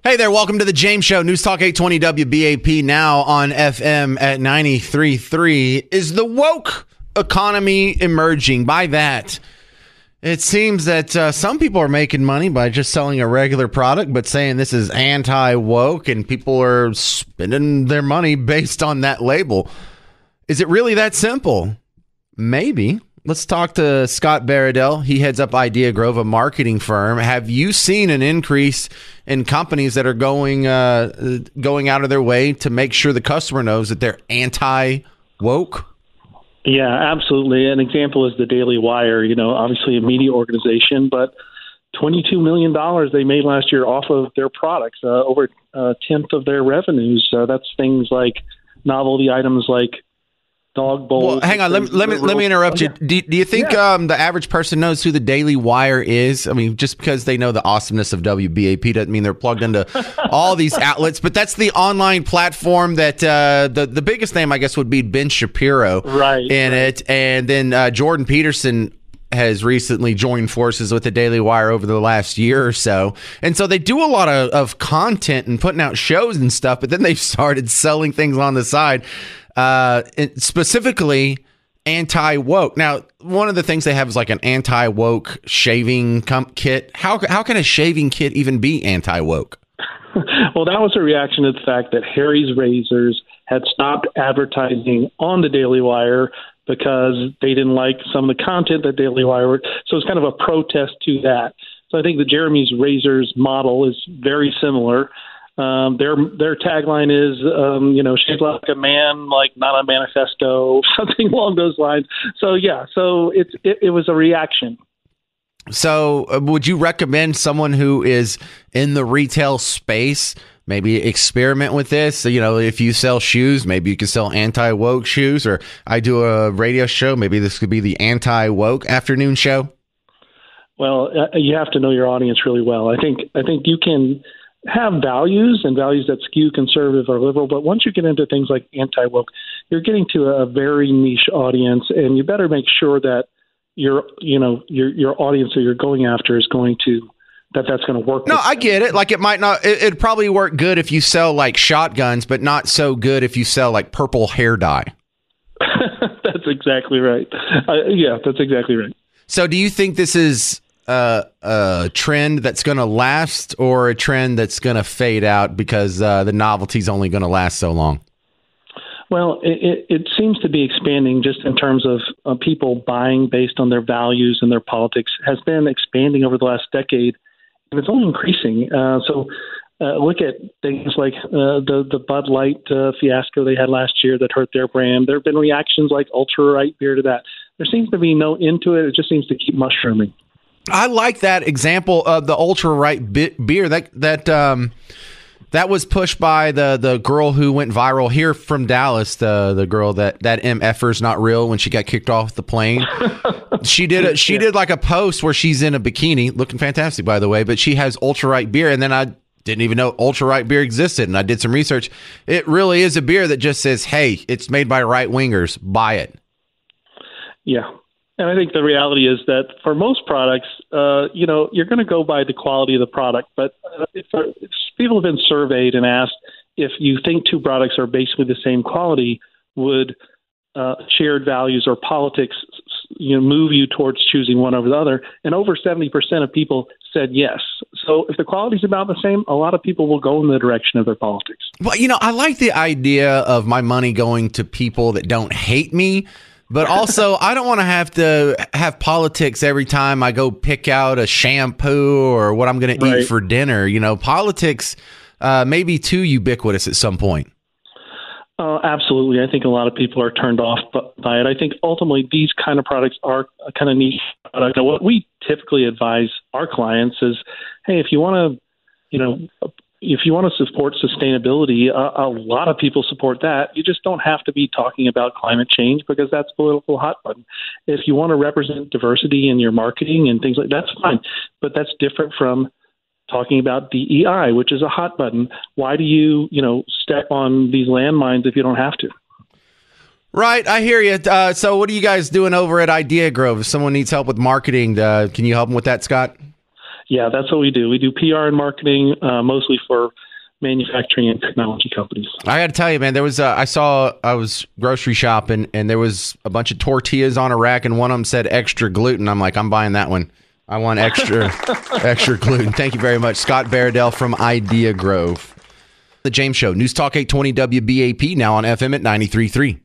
Hey there, welcome to the James Show, News Talk 820 WBAP, now on FM at 93.3. Is the woke economy emerging? By that, it seems that some people are making money by just selling a regular product, but saying this is anti-woke, and people are spending their money based on that label. Is it really that simple? Maybe. Let's talk to Scott Baradell. He heads up Idea Grove, a marketing firm. Have you seen an increase in companies that are going out of their way to make sure the customer knows that they're anti-woke? Yeah, absolutely. An example is the Daily Wire, obviously a media organization, but $22 million they made last year off of their products, over a tenth of their revenues. That's things like novelty items like dog bowls. Well, hang on. Let me interrupt you. Do you think the average person knows who the Daily Wire is? I mean, just because they know the awesomeness of WBAP doesn't mean they're plugged into all these outlets. But that's the online platform that the biggest name, I guess, would be Ben Shapiro in it. And then Jordan Peterson has recently joined forces with the Daily Wire over the last year or so. And so they do a lot of content and putting out shows and stuff, but then they've started selling things on the side. Specifically anti-woke. Now, one of the things they have is like an anti-woke shaving kit. How can a shaving kit even be anti-woke? Well, that was a reaction to the fact that Harry's Razors had stopped advertising on the Daily Wire because they didn't like some of the content that Daily Wire. So it's kind of a protest to that. So I think the Jeremy's Razors model is very similar. Their tagline is, shaped like a man, like not a manifesto, something along those lines. So, yeah, it was a reaction. So would you recommend someone who is in the retail space maybe experiment with this? So, if you sell shoes, maybe you can sell anti-woke shoes, or I do a radio show. Maybe this could be the anti-woke afternoon show. Well, you have to know your audience really well. I think you can have values and values that skew conservative or liberal, but once you get into things like anti-woke, you're getting to a very niche audience, and you better make sure that your audience that you're going after is going to that's going to work. No, I get it. Like, it might not. It'd probably work good if you sell like shotguns, but not so good if you sell like purple hair dye. That's exactly right. That's exactly right. So, do you think this is a trend that's going to last, or a trend that's going to fade out because the novelty's only going to last so long? Well, it seems to be expanding just in terms of people buying based on their values and their politics has been expanding over the last decade, and it's only increasing. Look at things like the Bud Light fiasco they had last year that hurt their brand. There have been reactions like ultra-right beer to that. There seems to be no end to it. It just seems to keep mushrooming. I like that example of the ultra-right beer. That was pushed by the girl who went viral here from Dallas, the girl that MFer's not real when she got kicked off the plane. She did like a post where she's in a bikini, looking fantastic, by the way, but she has ultra-right beer, and then I didn't even know ultra-right beer existed, and I did some research. It really is a beer that just says, hey, it's made by right-wingers, buy it. Yeah. And I think the reality is that for most products, you're going to go by the quality of the product. But if people have been surveyed and asked if you think two products are basically the same quality, would shared values or politics move you towards choosing one over the other? And over 70% of people said yes. So if the quality is about the same, a lot of people will go in the direction of their politics. Well, I like the idea of my money going to people that don't hate me. But also, I don't want to have politics every time I go pick out a shampoo or what I'm going to eat for dinner. Politics may be too ubiquitous at some point. Absolutely. I think a lot of people are turned off by it. I think ultimately these kind of products are a kind of niche product. Now, what we typically advise our clients is, hey, if you want to support sustainability, a lot of people support that. You just don't have to be talking about climate change because that's political hot button. If you want to represent diversity in your marketing and things like that, that's fine. But that's different from talking about DEI, which is a hot button. Why do you, step on these landmines if you don't have to? Right. I hear you. So what are you guys doing over at Idea Grove? If someone needs help with marketing, can you help them with that, Scott? Yeah, that's what we do. We do PR and marketing, mostly for manufacturing and technology companies. I got to tell you, man, there was I was grocery shopping and there was a bunch of tortillas on a rack and one of them said extra gluten. I'm like, I'm buying that one. I want extra gluten. Thank you very much. Scott Baradell from Idea Grove. The James Show, News Talk 820 WBAP, now on FM at 93.3.